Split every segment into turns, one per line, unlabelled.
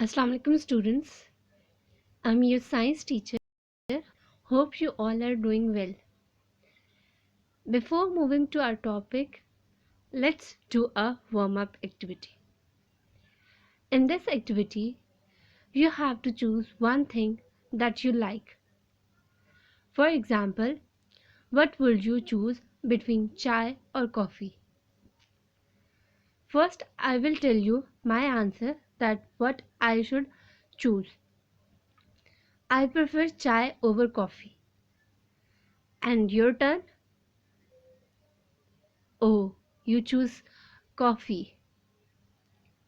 Assalamu alaikum students. I'm your science teacher. Hope you all are doing well. Before moving to our topic, let's do a warm-up activity. In this activity, you have to choose one thing that you like. For example, what would you choose between chai or coffee? First, I will tell you my answer that what I should choose. I prefer chai over coffee. And your turn? Oh, you choose coffee.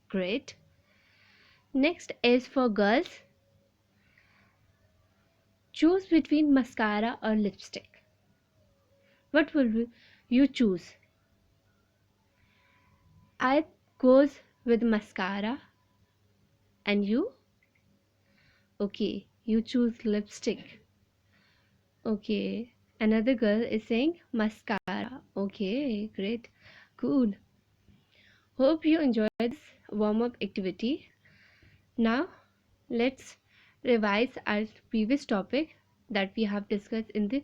Great. Next is for girls. Choose between mascara or lipstick. What will you choose? I goes with mascara. And you? Okay, you choose lipstick. Okay. Another girl is saying mascara. Okay, great. Cool. Hope you enjoyed this warm-up activity. Now, let's revise our previous topic that we have discussed in the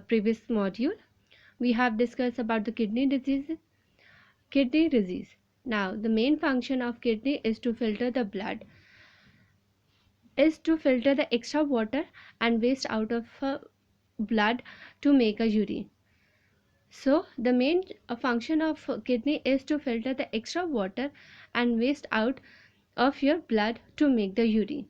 previous module. We have discussed about the kidney disease. Now, the main function of kidney is to filter the blood, is to filter the extra water and waste out of blood to make a urine. So, the main function of kidney is to filter the extra water and waste out of your blood to make the urine.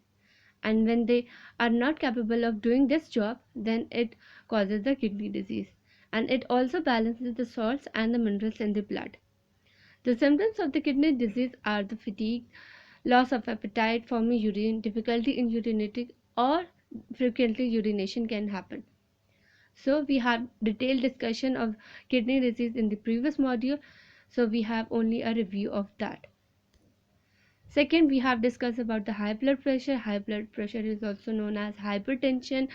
And when they are not capable of doing this job, then it causes the kidney disease. And it also balances the salts and the minerals in the blood. The symptoms of the kidney disease are the fatigue, loss of appetite, forming urine, difficulty in urinating, or frequently urination can happen. So we have detailed discussion of kidney disease in the previous module, so we have only a review of that. Second, we have discussed about the high blood pressure. High blood pressure is also known as hypertension,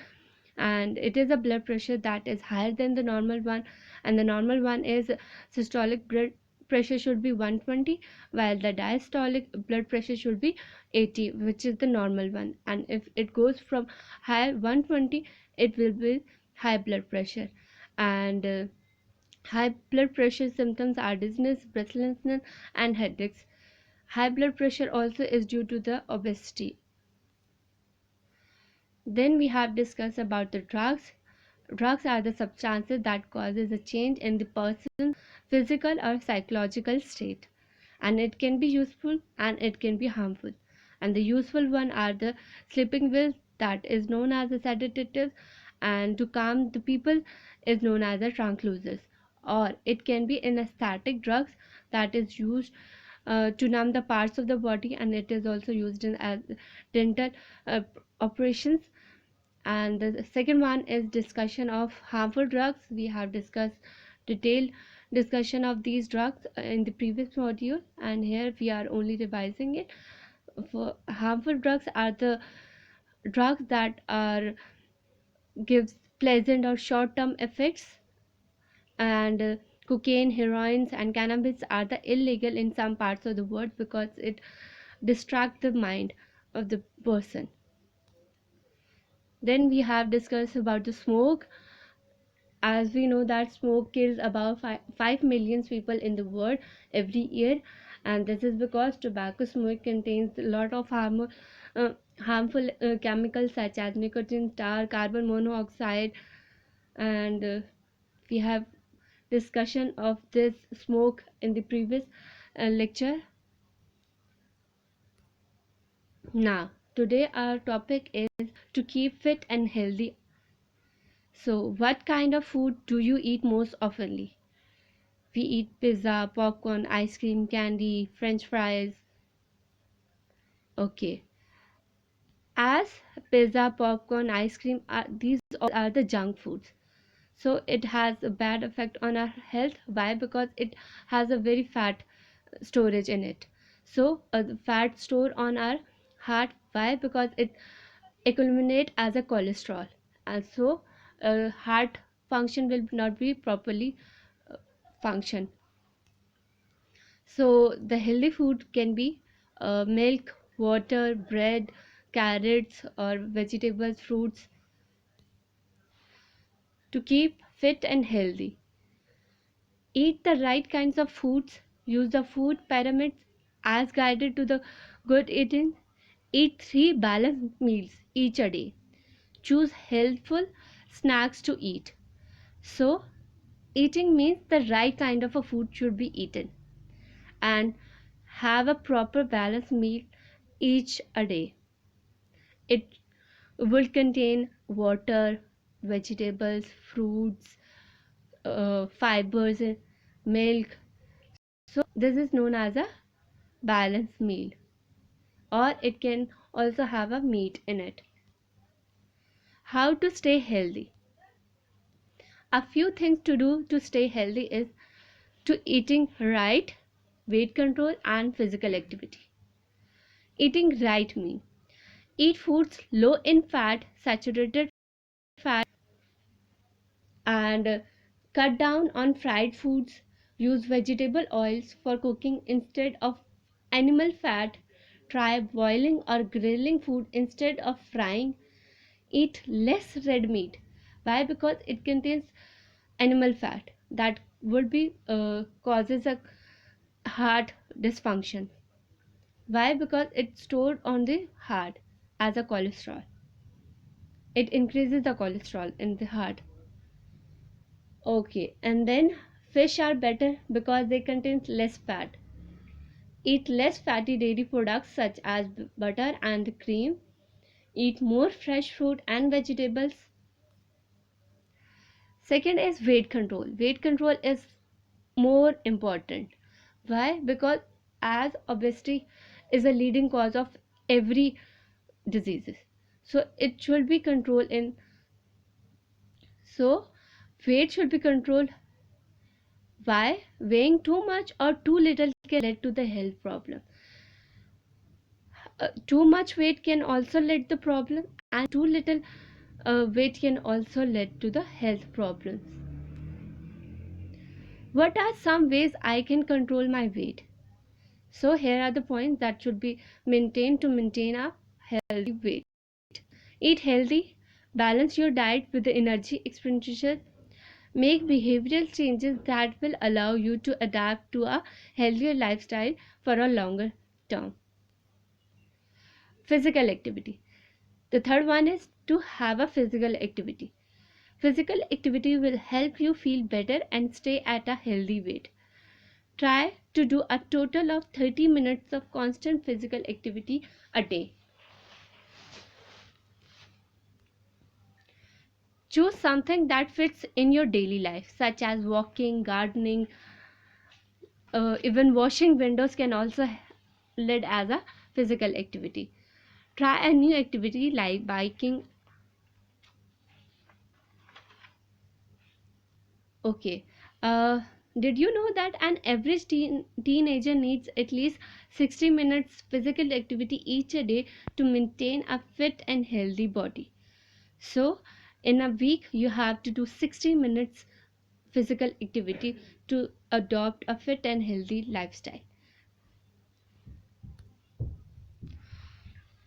and it is a blood pressure that is higher than the normal one, and the normal one is systolic blood pressure should be 120, while the diastolic blood pressure should be 80, which is the normal one. And if it goes from high 120, it will be high blood pressure. And high blood pressure symptoms are dizziness, breathlessness, and headaches. High blood pressure also is due to the obesity. Then we have discussed about the drugs. Drugs are the substances that causes a change in the person's physical or psychological state, and it can be useful and it can be harmful. And the useful one are the sleeping pills, that is known as the sedatives, and to calm the people is known as the tranquilizers. Or it can be anesthetic drugs that is used to numb the parts of the body, and it is also used in as dental uh, operations. And the second one is discussion of harmful drugs. We have discussed detailed discussion of these drugs in the previous module, and here we are only revising it. For harmful drugs are the drugs that are gives pleasant or short term effects, and cocaine, heroines, and cannabis are the illegal in some parts of the world because it distracts the mind of the person. Then we have discussed about the smoke. As we know that smoke kills about 5 million people in the world every year, and this is because tobacco smoke contains a lot of harmful chemicals such as nicotine, tar, carbon monoxide, and we have discussion of this smoke in the previous lecture. Now, today our topic is to keep fit and healthy. So, what kind of food do you eat most oftenly? We eat pizza, popcorn, ice cream, candy, french fries. Okay. As pizza, popcorn, ice cream, these all are the junk foods. So it has a bad effect on our health. Why? Because it has a very fat storage in it. So the fat store on our heart. Why? Because it accumulate as a cholesterol, and so heart function will not be properly function. So the healthy food can be milk, water, bread, carrots or vegetables, fruits to keep fit and healthy. Eat the right kinds of foods. Use the food pyramids as guided to the good eating. Eat 3 balanced meals each a day. Choose healthful snacks to eat. So, eating means the right kind of a food should be eaten, and have a proper balanced meal each a day. It will contain water, vegetables, fruits, fibers, milk. So, this is known as a balanced meal, or it can also have a meat in it. How to stay healthy? A few things to do to stay healthy is to eating right, weight control, and physical activity. Eating right means eat foods low in fat, saturated fat, and cut down on fried foods. Use vegetable oils for cooking instead of animal fat. Try boiling or grilling food instead of frying. Eat less red meat. Why? Because it contains animal fat that would be causes a heart dysfunction. Why? Because it's stored on the heart as a cholesterol. It increases the cholesterol in the heart. Okay, and then fish are better because they contain less fat. Eat less fatty dairy products such as butter and cream. Eat more fresh fruit and vegetables. Second is weight control. Weight control is more important. Why? Because as obesity is a leading cause of every diseases, so it should be controlled in. So weight should be controlled. Why? Weighing too much or too little can lead to the health problem. Too much weight can also lead the problem, and too little weight can also lead to the health problems. What are some ways I can control my weight? So here are the points that should be maintained to maintain a healthy weight. Eat healthy, balance your diet with the energy expenditure, make behavioral changes that will allow you to adapt to a healthier lifestyle for a longer term. Physical activity. The third one is to have a physical activity. Physical activity will help you feel better and stay at a healthy weight. Try to do a total of 30 minutes of constant physical activity a day. Choose something that fits in your daily life, such as walking, gardening, even washing windows can also lead as a physical activity. Try a new activity like biking. Okay. Uh, did you know that an average teenager needs at least 60 minutes physical activity each a day to maintain a fit and healthy body? So, in a week, you have to do 60 minutes physical activity to adopt a fit and healthy lifestyle.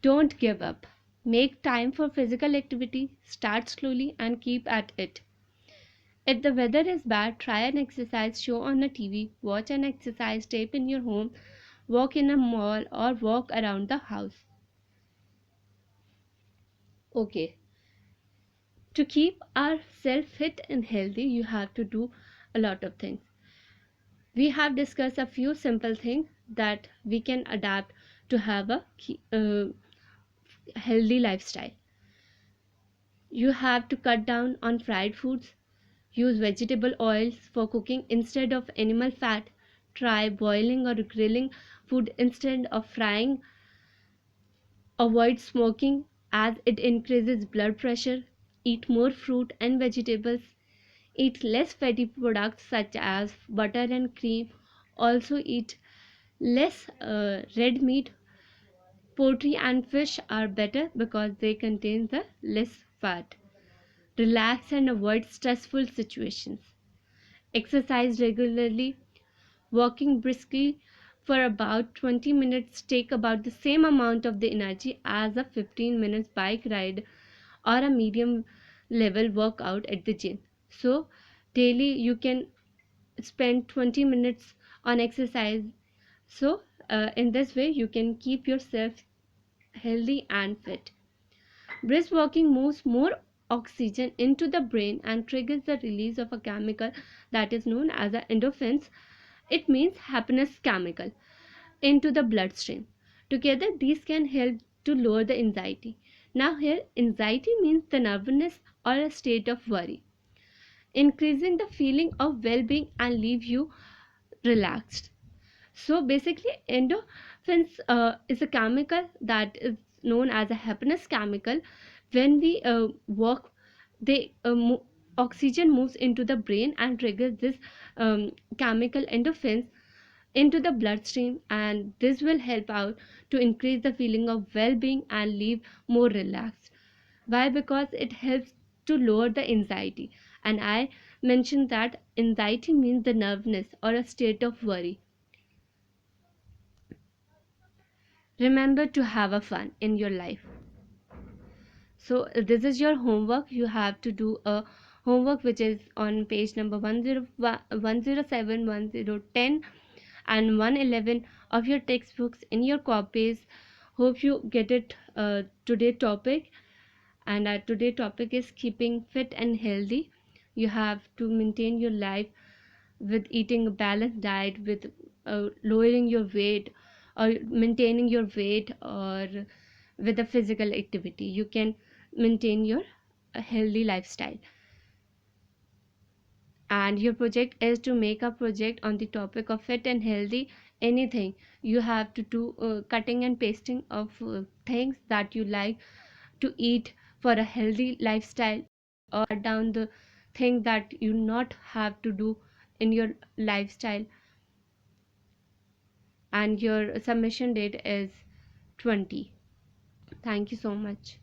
Don't give up. Make time for physical activity, start slowly, and keep at it. If the weather is bad, try an exercise show on a TV, watch an exercise tape in your home, walk in a mall, or walk around the house. Okay, to keep ourselves fit and healthy, you have to do a lot of things. We have discussed a few simple things that we can adapt to have a healthy lifestyle. You have to cut down on fried foods, use vegetable oils for cooking instead of animal fat, try boiling or grilling food instead of frying, avoid smoking as it increases blood pressure, eat more fruit and vegetables, eat less fatty products such as butter and cream, also eat less red meat. Poultry and fish are better because they contain the less fat. Relax and avoid stressful situations. Exercise regularly. Walking briskly for about 20 minutes take about the same amount of the energy as a 15 minutes bike ride or a medium level workout at the gym. So daily you can spend 20 minutes on exercise. So in this way you can keep yourself healthy and fit. Brisk walking moves more oxygen into the brain and triggers the release of a chemical that is known as the endorphins. It means happiness chemical into the bloodstream. Together, these can help to lower the anxiety. Now, here, anxiety means the nervousness or a state of worry, increasing the feeling of well being and leave you relaxed. So, basically, endorphins is a chemical that is known as a happiness chemical. When we walk, they oxygen moves into the brain and triggers this chemical endorphins into the bloodstream, and this will help out to increase the feeling of well-being and leave more relaxed. Why? Because it helps to lower the anxiety, and I mentioned that anxiety means the nervousness or a state of worry. Remember to have a fun in your life. So this is your homework. You have to do a homework which is on page number 107, 1010 and 111 of your textbooks in your copies. Hope you get it. Today topic, and our today topic is keeping fit and healthy. You have to maintain your life with eating a balanced diet, with lowering your weight or maintaining your weight, or with a physical activity you can maintain your healthy lifestyle. And your project is to make a project on the topic of fit and healthy. Anything you have to do, cutting and pasting of things that you like to eat for a healthy lifestyle, or down the thing that you not have to do in your lifestyle. And your submission date is 20. Thank you so much.